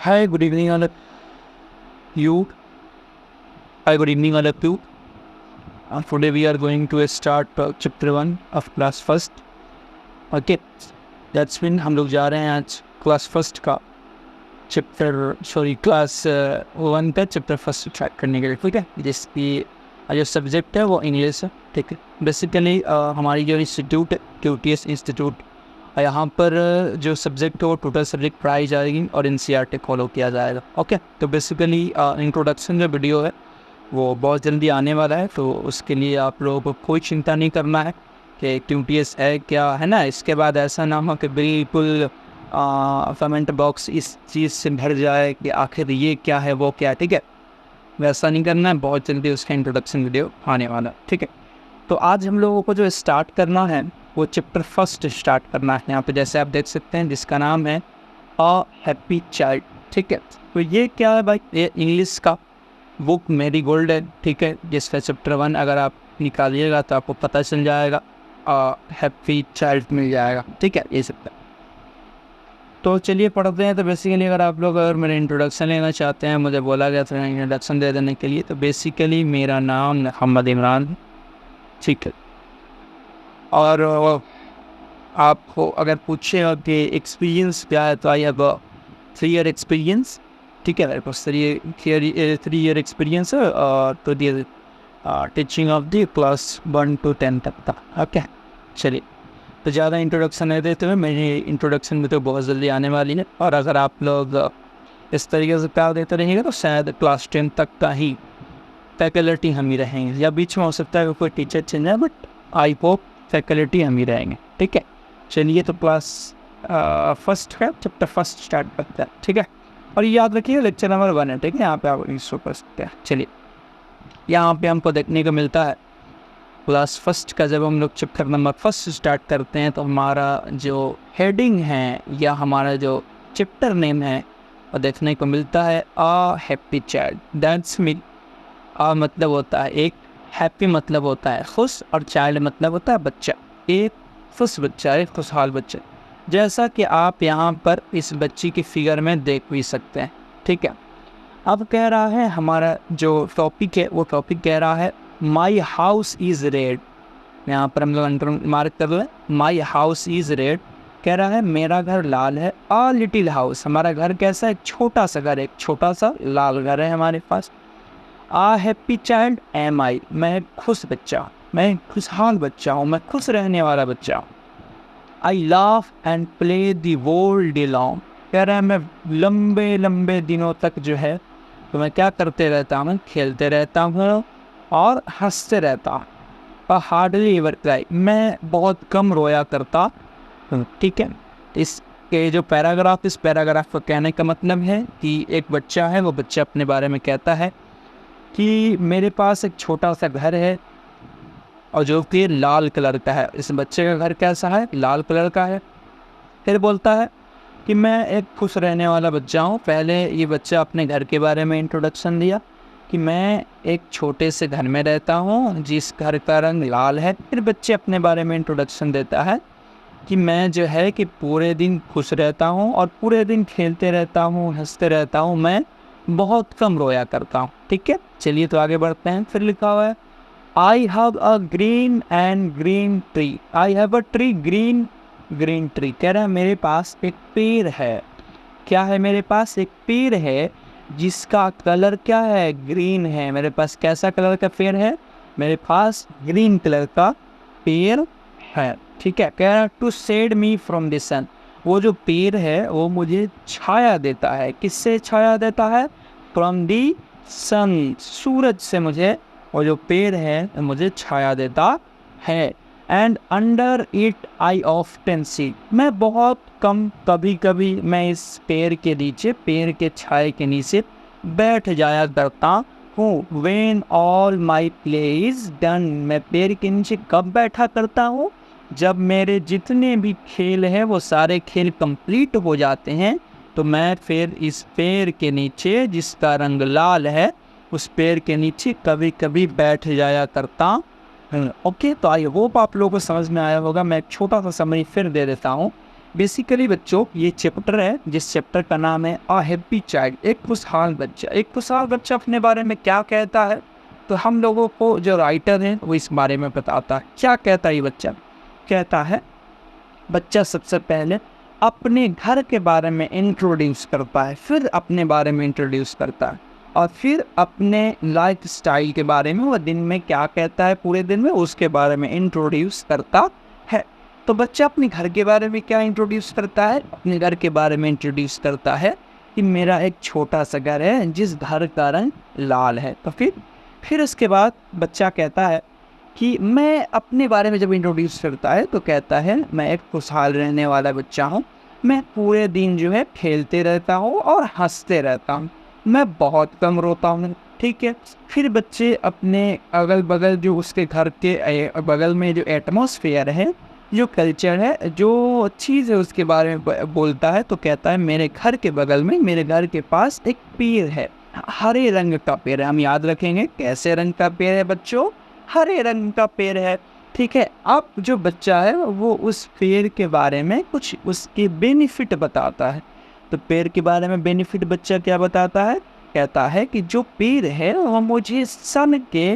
Hi, good evening, all of you. Hi, good evening, all of you. Today we are going to start chapter 1 of class first. Okay, that's mean हम लोग जा रहे हैं आज class first का class 1 का chapter first start करने के लिए, ठीक है। जिसकी जो सब्जेक्ट है वो इंग्लिश है, ठीक है। बेसिकली हमारी जो इंस्टीट्यूट है QTS इंस्टीट्यूट, यहाँ पर जो सब्जेक्ट है वो टोटल सब्जेक्ट पढ़ाई जाएगी और NCERT फॉलो किया जाएगा। ओके, तो बेसिकली इंट्रोडक्शन जो वीडियो है वो बहुत जल्दी आने वाला है, तो उसके लिए आप लोगों को कोई चिंता नहीं करना है कि QTS है क्या, है ना। इसके बाद ऐसा ना हो कि बिल्कुल कमेंट बॉक्स इस चीज़ से भर जाए कि आखिर ये क्या है वो क्या है, ठीक है। वैसा नहीं करना है, बहुत जल्दी उसका इंट्रोडक्शन वीडियो आने वाला है, ठीक है। तो आज हम लोगों को जो स्टार्ट करना है वो चैप्टर फर्स्ट स्टार्ट करना है। यहाँ पे जैसे आप देख सकते हैं जिसका नाम है अ हैप्पी चाइल्ड, ठीक है। तो ये क्या है भाई, ये इंग्लिश का बुक मेरी गोल्ड है, ठीक है। जिसका चैप्टर 1 अगर आप निकालिएगा तो आपको पता चल जाएगा, हैप्पी चाइल्ड मिल जाएगा, ठीक है। ये सब तो चलिए पढ़ते हैं। तो बेसिकली अगर मेरा इंट्रोडक्शन लेना चाहते हैं, मुझे बोला गया था इंट्रोडक्शन दे देने के लिए, तो बेसिकली मेरा नाम मोहम्मद इमरान है, ठीक है। और आपको अगर पूछे कि एक्सपीरियंस क्या है, तो आई हैव 3 ईयर एक्सपीरियंस, ठीक है। मेरे पास 3 ईयर एक्सपीरियंस है तो the teaching of the class 1 to 10 तक था। ओके, चलिए तो ज़्यादा इंट्रोडक्शन नहीं देते हुए मेरी इंट्रोडक्शन में तो बहुत जल्दी आने वाली है। और अगर आप लोग इस तरीके से प्यार देते रहेंगे तो शायद क्लास 10 तक का ही फैकल्टी हम ही रहेंगे, या बीच में हो सकता है कोई टीचर चेंज है, बट आई होप फैकल्टी हम ही रहेंगे, ठीक है। चलिए तो क्लास फर्स्ट का चैप्टर फर्स्ट स्टार्ट करते हैं, ठीक है। और ये याद रखिए लेक्चर नंबर 1 है, ठीक है। यहाँ पे आप इसको कर सकते हैं। चलिए, यहाँ पे हमको देखने को मिलता है क्लास फर्स्ट का जब हम लोग चैप्टर नंबर फर्स्ट स्टार्ट करते हैं तो हमारा जो हेडिंग है या हमारा जो चैप्टर नेम है वो देखने को मिलता है a happy child. That's mean a मतलब होता है एक, हैप्पी मतलब होता है खुश, और चाइल्ड मतलब होता है बच्चा, एक खुश बच्चा, एक खुशहाल बच्चा। जैसा कि आप यहाँ पर इस बच्ची की फिगर में देख भी सकते हैं, ठीक है। अब कह रहा है हमारा जो टॉपिक है वो टॉपिक कह रहा है माई हाउस इज़ रेड। यहाँ पर हम लोग अंडर मार्क कर लें, माई हाउस इज़ रेड। कह रहा है मेरा घर लाल है। अ लिटिल हाउस, हमारा घर कैसा है, छोटा सा घर, एक छोटा सा लाल घर है हमारे पास। आ हैप्पी चाइल्ड एम आई, मैं खुश बच्चा हूँ, मैं खुशहाल बच्चा हूँ, मैं खुश रहने वाला बच्चा हूँ। I laugh and play the whole day long. कह रहा है मैं लंबे लंबे दिनों तक जो है तो मैं क्या करते रहता हूँ, खेलते रहता हूँ और हंसते रहता हूँ। पर हार्डली एवर क्राई, मैं बहुत कम रोया करता हूँ, ठीक है। इसके जो पैराग्राफ, इस पैराग्राफ को कहने का मतलब है कि एक बच्चा है, वो बच्चा अपने बारे में कहता है कि मेरे पास एक छोटा सा घर है और जो कि लाल कलर का है। इस बच्चे का घर कैसा है, लाल कलर का है। फिर बोलता है कि मैं एक खुश रहने वाला बच्चा हूँ। पहले ये बच्चा अपने घर के बारे में इंट्रोडक्शन दिया कि मैं एक छोटे से घर में रहता हूँ जिस घर का रंग लाल है। फिर बच्चे अपने बारे में इंट्रोडक्शन देता है कि मैं जो है कि पूरे दिन खुश रहता हूँ और पूरे दिन खेलते रहता हूँ, हंसते रहता हूँ, मैं बहुत कम रोया करता हूँ, ठीक है। चलिए तो आगे बढ़ते हैं। फिर लिखा हुआ है I have a green and green tree. I have a tree, green green tree. कह रहा है मेरे पास एक पेड़ है। क्या है मेरे पास, एक पेड़ है जिसका कलर क्या है, ग्रीन है। मेरे पास कैसा कलर का पेड़ है, मेरे पास ग्रीन कलर का पेड़ है, ठीक है। कह रहा है to shade me from the sun. वो जो पेड़ है वो मुझे छाया देता है। किससे छाया देता है, फ्रॉम दी सन, सूरज से मुझे वो जो पेड़ है मुझे छाया देता है। And under it I often sit, मैं बहुत कम, कभी कभी मैं इस पेड़ के नीचे, पेड़ के छाए के नीचे बैठ जाया करता हूँ। When all my play is done, मैं पेड़ के नीचे कब बैठा करता हूँ, जब मेरे जितने भी खेल हैं वो सारे खेल कंप्लीट हो जाते हैं, तो मैं फिर इस पेड़ के नीचे जिसका रंग लाल है उस पेड़ के नीचे कभी कभी बैठ जाया करता हूँ। ओके, तो आई होप आप लोगों को समझ में आया होगा। मैं एक छोटा सा समरी फिर दे देता हूँ बेसिकली बच्चों ये चैप्टर है जिस चैप्टर का नाम है अ हैप्पी चाइल्ड, एक खुशहाल बच्चा। एक खुशहाल बच्चा अपने बारे में क्या कहता है, तो हम लोगों को जो राइटर है वो इस बारे में बताता है। क्या कहता है ये बच्चा? कहता है बच्चा सबसे पहले अपने घर के बारे में इंट्रोड्यूस करता है, फिर अपने बारे में इंट्रोड्यूस करता है, और फिर अपने लाइफ स्टाइल के बारे में, वो दिन में क्या कहता है पूरे दिन में उसके बारे में इंट्रोड्यूस करता है। तो बच्चा अपने घर के बारे में क्या इंट्रोड्यूस करता है? अपने घर के बारे में इंट्रोड्यूस करता है कि मेरा एक छोटा सा घर है जिस घर का रंग लाल है। तो फिर उसके बाद बच्चा कहता है कि मैं अपने बारे में जब इंट्रोड्यूस करता है तो कहता है मैं एक खुशहाल रहने वाला बच्चा हूँ, मैं पूरे दिन जो है खेलते रहता हूँ और हंसते रहता हूँ, मैं बहुत कम रोता हूँ। ठीक है, फिर बच्चे अपने अगल बगल जो उसके घर के बगल में जो एटमॉस्फेयर है, जो कल्चर है, जो चीज़ है उसके बारे में बोलता है। तो कहता है मेरे घर के बगल में, मेरे घर के पास एक पेड़ है, हरे रंग का पेड़ है। हम याद रखेंगे कैसे रंग का पेड़ है बच्चों? हरे रंग का पेड़ है। ठीक है, अब जो बच्चा है वो उस पेड़ के बारे में कुछ उसके बेनिफिट बताता है। तो पेड़ के बारे में बेनिफिट बच्चा क्या बताता है? कहता है कि जो पेड़ है वो मुझे सन के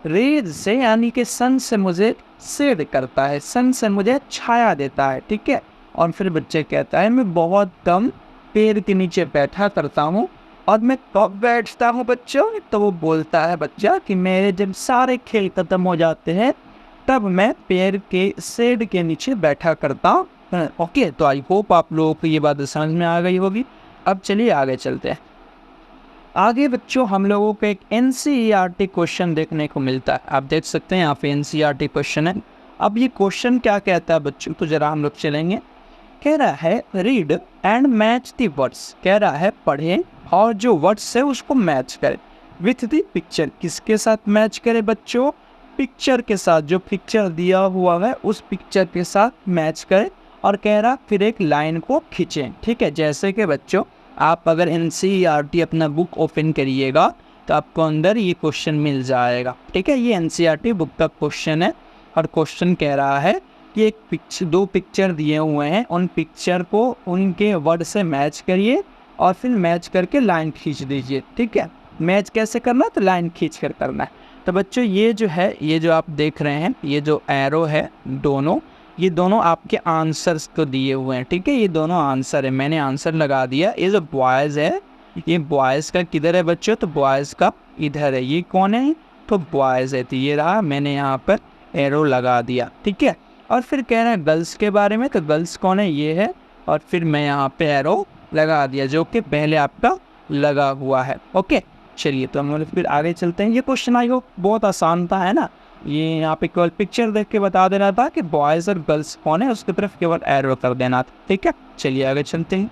रेज से, यानी कि सन से मुझे शेड करता है, सन से मुझे छाया देता है। ठीक है, और फिर बच्चे कहता है मैं बहुत कम पेड़ के नीचे बैठा करता हूँ, और मैं कब बैठता हूँ बच्चों? तो वो बोलता है बच्चा कि मेरे जब सारे खेल खत्म हो जाते हैं तब मैं पेड़ के शेड के नीचे बैठा करता हूँ। ओके, तो आई होप आप लोगों को ये बात समझ में आ गई होगी। अब चलिए आगे चलते हैं। आगे बच्चों हम लोगों को एक NCERT क्वेश्चन देखने को मिलता है। आप देख सकते हैं यहाँ पे NCERT क्वेश्चन है। अब ये क्वेश्चन क्या कहता है बच्चों, तो जरा हम लोग चलेंगे। कह रहा है read and match the words, कह रहा है पढ़ें और जो वर्ड्स है उसको मैच करें विथ द पिक्चर। किसके साथ मैच करें बच्चों? पिक्चर के साथ, जो पिक्चर दिया हुआ है उस पिक्चर के साथ मैच करें। और कह रहा फिर एक लाइन को खींचें। ठीक है, जैसे कि बच्चों आप अगर NCERT अपना बुक ओपन करिएगा तो आपको अंदर ये क्वेश्चन मिल जाएगा। ठीक है, ये NCERT बुक का क्वेश्चन है, और क्वेश्चन कह रहा है कि एक दो पिक्चर दिए हुए हैं, उन पिक्चर को उनके वर्ड से मैच करिए और फिर मैच करके लाइन खींच दीजिए। ठीक है, मैच कैसे करना है? तो लाइन खींच कर करना है। तो बच्चों ये जो है, ये जो आप देख रहे हैं, ये जो एरो है दोनों, ये दोनों आपके आंसर्स को दिए हुए हैं। ठीक है, ये दोनों आंसर है, मैंने आंसर लगा दिया। ये जो बॉयज़ है, ये बॉयज़ का किधर है बच्चों? तो बॉयज़ का इधर है। ये कौन है? तो बॉयज़ है, तो ये रहा, मैंने यहाँ पर एरो लगा दिया। ठीक है, और फिर कह रहे हैं गर्ल्स के बारे में, तो गर्ल्स कौन है? ये है, और फिर मैं यहाँ पे एरो लगा दिया जो कि पहले आपका लगा हुआ है। ओके, चलिए तो हम फिर आगे चलते हैं। ये क्वेश्चन आई हो बहुत आसान था, है ना? ये यहाँ पे केवल पिक्चर देख के बता देना था कि बॉयज़ और गर्ल्स कौन है, उसकी तरफ केवल एरो कर देना था। ठीक है, चलिए आगे चलते हैं।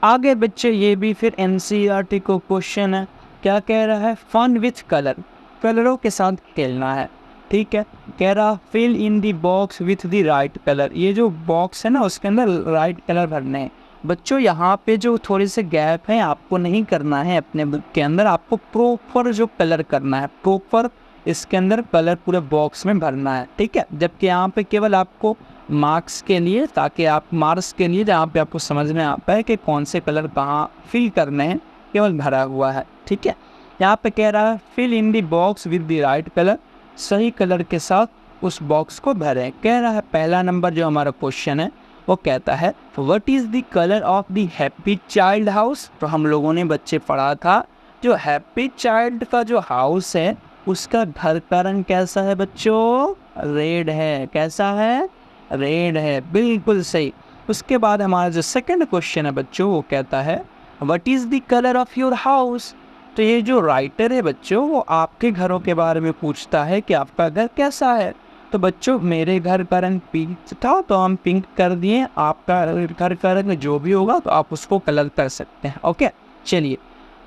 आगे बच्चे ये भी फिर NCERT को क्वेश्चन है। क्या कह रहा है? फन विथ कलर, कलरों के साथ खेलना है। ठीक है, कह रहा fill in the box with the right colour. ये जो बॉक्स है ना उसके अंदर राइट कलर भरने हैं। बच्चों यहाँ पे जो थोड़े से गैप हैं आपको नहीं करना है अपने बुक के अंदर, आपको प्रॉपर जो कलर करना है, प्रॉपर इसके अंदर कलर पूरे बॉक्स में भरना है। ठीक है, जबकि यहाँ पे केवल आपको मार्क्स के लिए, ताकि आप मार्क्स के लिए जहाँ पे आपको समझ में आता है कि कौन से कलर कहाँ फिल करने हैं, केवल भरा हुआ है। ठीक है, यहाँ पे कह रहा है fill in the box with the right colour, सही कलर के साथ उस बॉक्स को भरें। कह रहा है पहला नंबर जो हमारा क्वेश्चन है वो कहता है what is the colour of the happy child house. तो हम लोगों ने बच्चे पढ़ा था जो हैप्पी चाइल्ड का जो हाउस है उसका घर का रंग कैसा है बच्चों? रेड है। कैसा है? रेड है, बिल्कुल सही। उसके बाद हमारा जो सेकंड क्वेश्चन है बच्चों वो कहता है what is the colour of your house. तो ये जो राइटर है बच्चों वो आपके घरों के बारे में पूछता है कि आपका घर कैसा है। तो बच्चों मेरे घर का रंग पिंक था तो हम पिंक कर दिए, आपका घर का रंग जो भी होगा तो आप उसको कलर कर सकते हैं। ओके, चलिए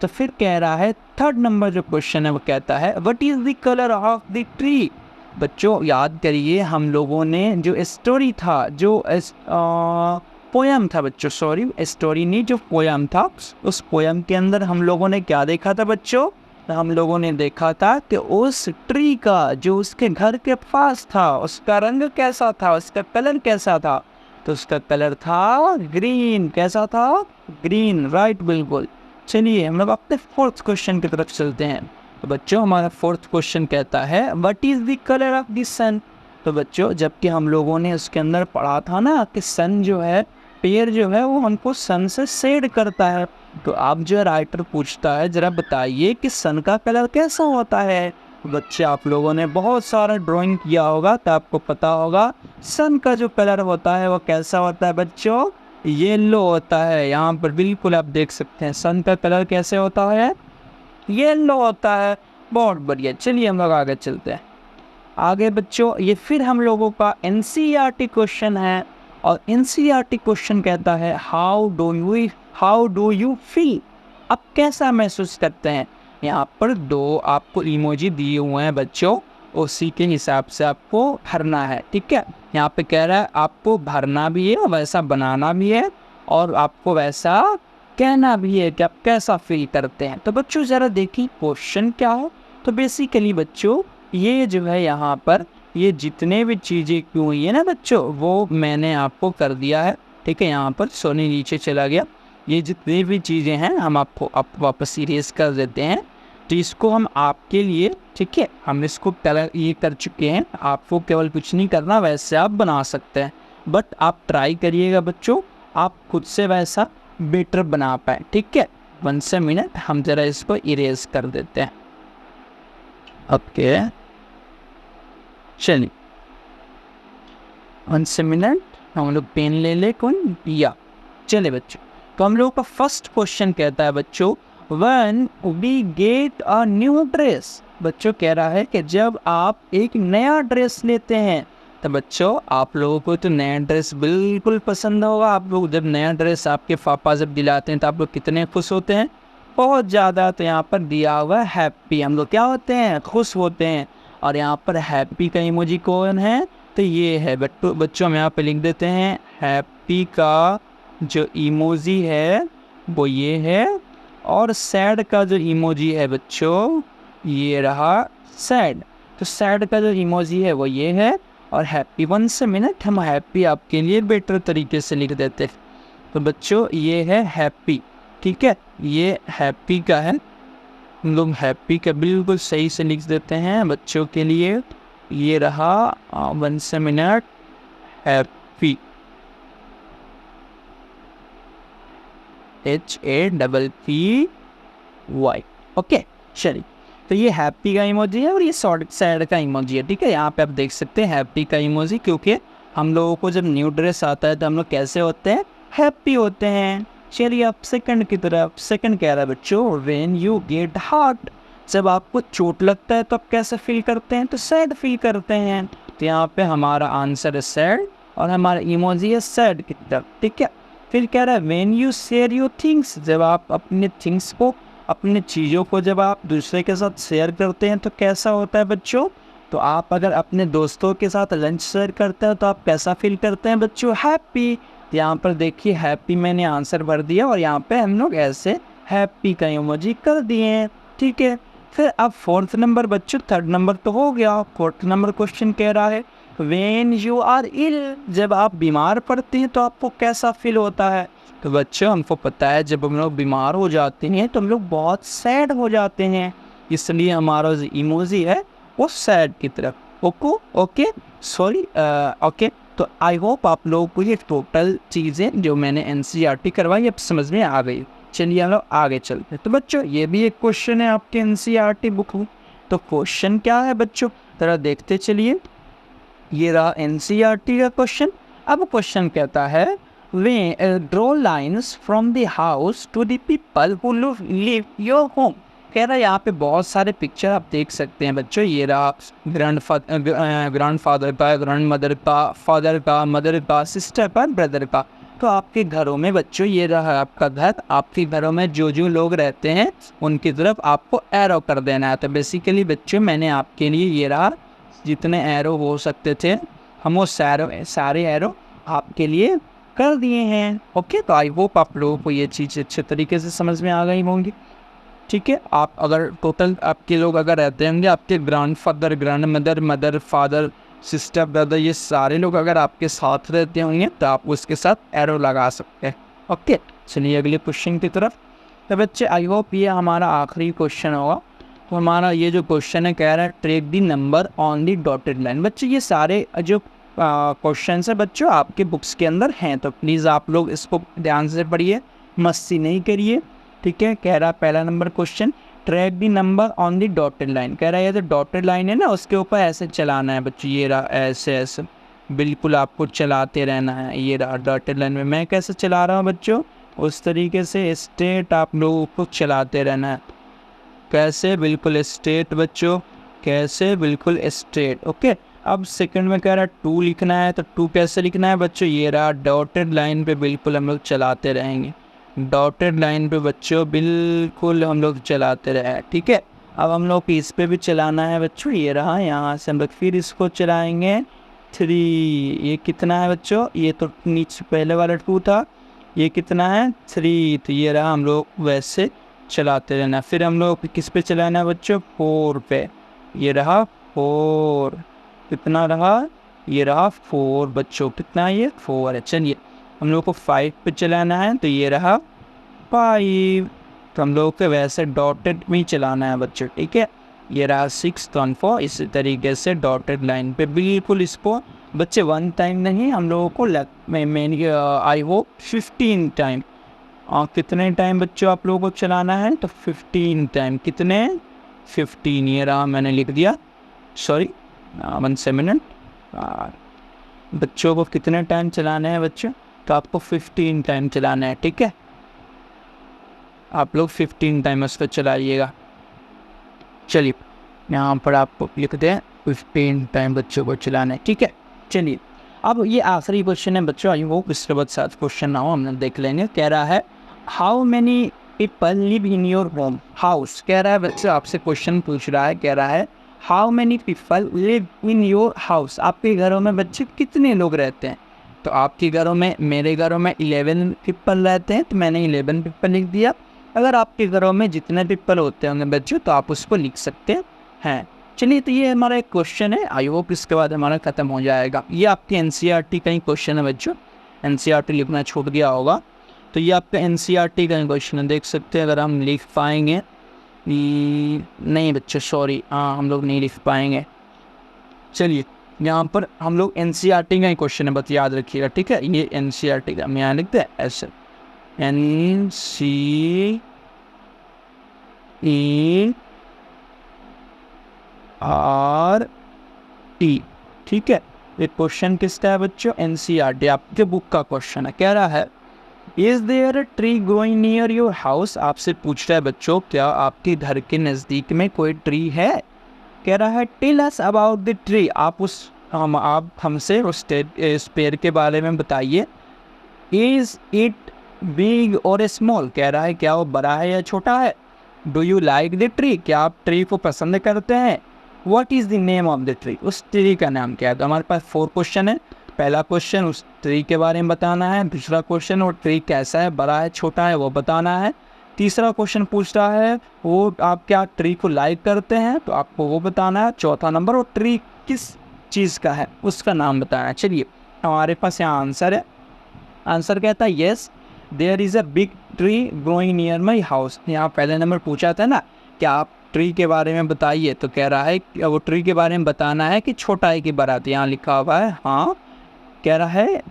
तो फिर कह रहा है थर्ड नंबर जो क्वेश्चन है वो कहता है what is the colour of the tree. बच्चों याद करिए हम लोगों ने जो स्टोरी था, जो पोयम था बच्चों, सॉरी स्टोरी नहीं, जो पोयम था, उस पोयम के अंदर हम लोगों ने क्या देखा था बच्चों? हम लोगों ने देखा था कि उस ट्री का जो उसके घर के पास था उसका रंग कैसा था, उसका कलर कैसा था। तो उसका कलर था ग्रीन। कैसा था? ग्रीन, राइट, बिल्कुल। चलिए हम लोग अपने फोर्थ क्वेश्चन की तरफ चलते हैं। तो बच्चों हमारा फोर्थ क्वेश्चन कहता है what is the colour of the sun. तो बच्चों जबकि हम लोगों ने उसके अंदर पढ़ा था ना कि सन जो है, पेड़ जो है वो हमको सन से शेड करता है। तो आप जो राइटर पूछता है जरा बताइए कि सन का कलर कैसा होता है। बच्चे आप लोगों ने बहुत सारा ड्राइंग किया होगा तो आपको पता होगा सन का जो कलर होता है वो कैसा होता है बच्चों, येलो होता है। यहाँ पर बिल्कुल आप देख सकते हैं सन का कलर कैसे होता है, येलो होता है। बहुत बढ़िया, चलिए हम लोग आगे चलते हैं। आगे बच्चों ये फिर हम लोगों का एनसीईआरटी क्वेश्चन है और एनसीईआरटी क्वेश्चन कहता है हाउ डू यू फील। आप कैसा महसूस करते हैं। यहाँ पर दो आपको इमोजी दिए हुए हैं बच्चों, उसी के हिसाब से आपको भरना है, ठीक है। यहाँ पे कह रहा है आपको भरना भी है, वैसा बनाना भी है और आपको वैसा कहना भी है कि आप कैसा फील करते हैं। तो बच्चों ज़रा देखिए क्वेश्चन क्या है। तो बेसिकली बच्चों ये जो है यहाँ पर ये जितने भी चीज़ें क्यों हुई है ना बच्चों वो मैंने आपको कर दिया है, ठीक है। यहाँ पर सोनी नीचे चला गया। ये जितनी भी चीज़ें हैं हम आपको वापस इरेज कर देते हैं। तो इसको हम आपके लिए, ठीक है, हम इसको ये कर चुके हैं। आपको केवल कुछ नहीं करना, वैसे आप बना सकते हैं, बट आप ट्राई करिएगा बच्चों आप खुद से वैसा बेटर बना पाए, ठीक है। 1 मिनट हम ज़रा इसको इरेज कर देते हैं। ओके चलिए 1 मिनट हम लोग पेन ले ले कौन या चले बच्चों। तो हम लोग का फर्स्ट क्वेश्चन कहता है बच्चों when we get a new dress. बच्चों कह रहा है कि जब आप एक नया ड्रेस लेते हैं तो बच्चों आप लोगों को तो नया ड्रेस बिल्कुल पसंद होगा। आप लोग जब नया ड्रेस आपके पापा जब दिलाते हैं तो आप लोग कितने खुश होते हैं, बहुत ज़्यादा। तो यहाँ पर दिया हुआ हैप्पी, हम लोग क्या होते हैं, खुश होते हैं। और यहाँ पर हैप्पी का इमोजी कौन है, तो ये है बच्चों हम यहाँ पे लिख देते हैं हैप्पी का जो इमोजी है वो ये है। और सैड का जो इमोजी है बच्चों ये रहा सैड। तो सैड का जो इमोजी है वो ये है। और हैप्पी 1 मिनट हम हैप्पी आपके लिए बेटर तरीके से लिख देते हैं। तो बच्चों ये है हैप्पी, ठीक है, ये हैप्पी का है। हम लोग हैप्पी का बिल्कुल सही से लिख देते हैं बच्चों के लिए। ये रहा 1 मिनट हैप्पी, HAPPY, ओके चलिए। तो ये हैप्पी का इमोजी है और ये सैड का इमोजी है, ठीक है। यहाँ पे आप देख सकते हैं हैप्पी का इमोजी, क्योंकि हम लोगों को जब न्यू ड्रेस आता है तो हम लोग कैसे होते हैं, हैप्पी होते हैं। चलिए आप सेकंड की तरफ। सेकंड कह रहा है बच्चों व्हेन यू गेट हर्ट। जब आपको चोट लगता है तो आप कैसे फील करते हैं, तो सैड फील करते हैं। तो यहाँ पे हमारा आंसर है सैड और हमारा इमोजी है सैड की तरफ, ठीक है। फिर कह रहा है when you share your things. जब आप अपने थिंग्स को, अपनी चीज़ों को जब आप दूसरे के साथ शेयर करते हैं तो कैसा होता है बच्चों। तो आप अगर अपने दोस्तों के साथ लंच शेयर करते हैं तो आप कैसा फील करते हैं बच्चों, हैप्पी। यहाँ पर देखिए हैप्पी मैंने आंसर भर दिया और यहाँ पे हम लोग ऐसे हैप्पी का इमोजी कर दिए हैं, ठीक है। फिर अब फोर्थ नंबर बच्चों, थर्ड नंबर तो हो गया। फोर्थ नंबर क्वेश्चन कह रहा है व्हेन यू आर इल। जब आप बीमार पड़ते हैं तो आपको कैसा फील होता है। तो बच्चों हमको पता है जब हम लोग बीमार हो जाते हैं तो हम लोग बहुत सैड हो जाते हैं, इसलिए हमारा जो इमोजी है वो सैड की तरफ। Okay sorry okay. तो आई होप आप लोगों को ये टोटल चीज़ें जो मैंने एनसीईआरटी करवाई अब समझ में आ गई। चलिए हम लोग आगे चलते हैं। तो बच्चों ये भी एक क्वेश्चन है आपके एनसीईआरटी बुक में। तो क्वेश्चन क्या है बच्चों जरा देखते चलिए। ये रहा एनसीईआरटी का क्वेश्चन। अब क्वेश्चन कहता है we draw lines from the house to the people who live your home. कह रहा है यहाँ पे बहुत सारे पिक्चर आप देख सकते हैं बच्चों। ये रहा ग्रैंडफादर का, ग्रैंडमदर का, फादर का, मदर का, सिस्टर का, ब्रदर का। तो आपके घरों में बच्चों ये रहा आपका घर। आपके घरों में जो जो लोग रहते हैं उनकी तरफ आपको एरो कर देना है। तो बेसिकली बच्चों मैंने आपके लिए ये रहा जितने एरो हो सकते थे हम वो सारे एरो आपके लिए कर दिए हैं। ओके तो आई होप आप लोगों को ये चीज़ अच्छे तरीके से समझ में आ गई होंगी, ठीक है। आप अगर टोटल आपके लोग अगर रहते होंगे आपके grandfather, grandmother, mother, father sister, brother, ये सारे लोग अगर आपके साथ रहते होंगे तो आप उसके साथ एरो लगा सकते हैं। ओके, चलिए अगले क्वेश्चन की तरफ। तो बच्चे आई होप ये हमारा आखिरी क्वेश्चन होगा। तो हमारा ये जो क्वेश्चन है कह रहा है trace the number on the dotted line. बच्चे ये सारे जो क्वेश्चन है बच्चों आपके बुक्स के अंदर हैं, तो प्लीज़ आप लोग इसको ध्यान से पढ़िए, मस्ती नहीं करिए, ठीक है। कह रहा है पहला number question, track the number on the dotted line. कह रहा है ये जो डॉटेड लाइन है ना उसके ऊपर ऐसे चलाना है बच्चों, ये रहा ऐसे ऐसे बिल्कुल आपको चलाते रहना है। ये रहा डॉटेड लाइन में मैं कैसे चला रहा हूँ बच्चों, उस तरीके से स्ट्रेट आप लोगों को चलाते रहना है। कैसे, बिल्कुल स्ट्रेट बच्चों, कैसे, बिल्कुल स्ट्रेट। ओके, अब सेकंड में कह रहा है 2 लिखना है, तो 2 कैसे लिखना है बच्चों, ये रहा डॉटेड लाइन पे बिल्कुल हम लोग चलाते रहेंगे। डॉटेड लाइन पे बच्चों बिल्कुल हम लोग चलाते रहे, ठीक है। अब हम लोग इस पे भी चलाना है बच्चों, ये रहा, यहाँ से हम लोग फिर इसको चलाएंगे 3। ये कितना है बच्चों, ये तो नीचे पहले वाला 2 था, ये कितना है 3, तो ये रहा, हम लोग वैसे चलाते रहना। फिर हम लोग किस पे चलाना है बच्चों, 4 पे, ये रहा 4, कितना रहा, ये रहा 4 बच्चों, कितना है ये 4 है। चलिए हम लोग को 5 पे चलाना है, तो ये रहा 5, तो हम लोग को वैसे डॉटेड में चलाना है बच्चों, ठीक है। ये रहा 6 तो 4, इसी तरीके से डॉटेड लाइन पे बिल्कुल इसको बच्चे 1 टाइम नहीं, हम लोगों को आई होप 15 टाइम। और कितने टाइम बच्चों आप लोगों को चलाना है, तो 15 टाइम। कितने, 15, ये रहा मैंने लिख दिया, सॉरी 1 मिनट। बच्चों को कितने टाइम चलाना है बच्चों, तो आपको 15 टाइम चलाना है, ठीक है। आप लोग 15 टाइम उसको चलाइएगा। चलिए यहाँ पर आपको लिख दें 15 टाइम बच्चों को चलाना है, ठीक है। चलिए अब ये आखिरी क्वेश्चन है बच्चों, आई होप इसके बाद 7 क्वेश्चन ना हो, हमने देख लेंगे। कह रहा है how many people live in your home house. कह रहा है बच्चों आपसे क्वेश्चन पूछ रहा है, कह रहा है how many people live in your house. आपके घरों में बच्चे कितने लोग रहते हैं, तो आपके घरों में, मेरे घरों में 11 पीपल रहते हैं, तो मैंने 11 पीपल लिख दिया। अगर आपके घरों में जितने पीपल होते होंगे बच्चों तो आप उसको लिख सकते हैं। चलिए, तो ये हमारा एक क्वेश्चन है, आई होप इसके बाद हमारा ख़त्म हो जाएगा। ये आपके एनसीईआरटी का ही क्वेश्चन है बच्चों, एनसीईआरटी लिखना छूट गया होगा, तो ये आपका एनसीईआरटी का क्वेश्चन है, देख सकते हैं। अगर हम लिख पाएंगे, नहीं बच्चों सॉरी, हम लोग नहीं लिख पाएंगे। चलिए यहाँ पर हम लोग एनसीईआरटी का ही क्वेश्चन है, बस याद रखिएगा, ठीक है। ये एनसीईआरटी का हम यहाँ लिखते हैं ऐसे, NCERT, ठीक है। ये क्वेश्चन किसका है बच्चों, एनसीईआरटी, आपके बुक का क्वेश्चन है। कह रहा है is there a tree growing near your house. आपसे पूछ रहा है बच्चों क्या आपके घर के नज़दीक में कोई ट्री है। कह रहा है tell us about the tree. आप हमसे उस पेड़ के बारे में बताइए। इज इट बिग और स्मॉल। कह रहा है क्या वो बड़ा है या छोटा है। Do you like the tree. क्या आप ट्री को पसंद करते हैं। What is the name of the tree. उस ट्री का नाम क्या है। तो हमारे पास 4 क्वेश्चन है। पहला क्वेश्चन उस ट्री के बारे में बताना है। दूसरा क्वेश्चन वो ट्री कैसा है, बड़ा है छोटा है, वो बताना है। तीसरा क्वेश्चन पूछ रहा है वो आप क्या ट्री को लाइक करते हैं, तो आपको वो बताना है। चौथा नंबर वो ट्री किस चीज़ का है, उसका नाम बताना है। चलिए हमारे पास यहाँ आंसर है। आंसर कहता है yes there is a big tree growing near my house. यहाँ पहले नंबर पूछा था ना क्या आप ट्री के बारे में बताइए, तो कह रहा है कि वो ट्री के बारे में बताना है कि छोटा है कि बड़ा। तो यहाँ लिखा हुआ है हाँ। कह रहा है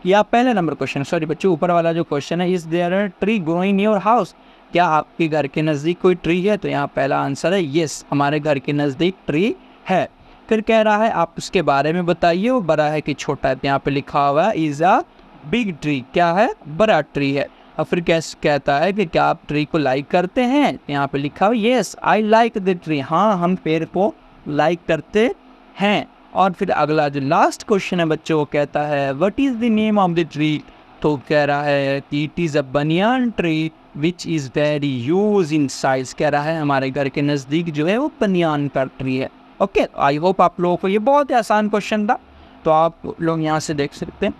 या पहले नंबर क्वेश्चन, सॉरी बच्चों ऊपर वाला जो क्वेश्चन है, is there a tree growing in your house. क्या आपके घर के नज़दीक कोई ट्री है। तो यहाँ पहला आंसर है येस हमारे घर के नज़दीक ट्री है। फिर कह रहा है आप उसके बारे में बताइए वो बड़ा है कि छोटा है। तो यहाँ पे लिखा हुआ है इज़ अ बिग ट्री, क्या है बड़ा ट्री है। और फिर कैसे कहता है कि क्या आप ट्री को लाइक करते हैं। यहाँ पे लिखा हुआ yes I like the tree, हाँ हम पेड़ को लाइक करते हैं। और फिर अगला जो लास्ट क्वेश्चन है बच्चों वो कहता है what is the name of the tree. तो कह रहा है it is a banyan tree which is very use in size. कह रहा है हमारे घर के नज़दीक जो है वो बनियान का ट्री है। ओके, आई होप आप लोगों को ये बहुत ही आसान क्वेश्चन था, तो आप लोग यहाँ से देख सकते हैं।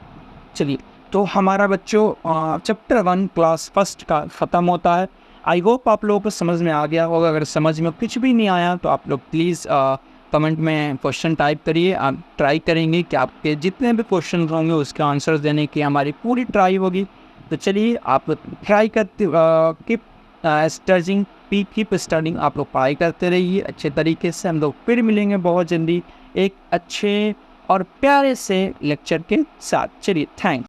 चलिए तो हमारा बच्चों चैप्टर 1 क्लास फर्स्ट का ख़त्म होता है। आई होप आप लोगों को समझ में आ गया होगा। अगर समझ में कुछ भी नहीं आया तो आप लोग प्लीज़ कमेंट में क्वेश्चन टाइप करिए। आप ट्राई करेंगे कि आपके जितने भी क्वेश्चन होंगे उसके आंसर्स देने की हमारी पूरी ट्राई होगी। तो चलिए आप ट्राई करते कीप स्टडिंग कीप स्टडिंग, आप लोग पढ़ाई करते रहिए अच्छे तरीके से। हम लोग फिर मिलेंगे बहुत जल्दी एक अच्छे और प्यारे से लेक्चर के साथ। चलिए थैंक्स।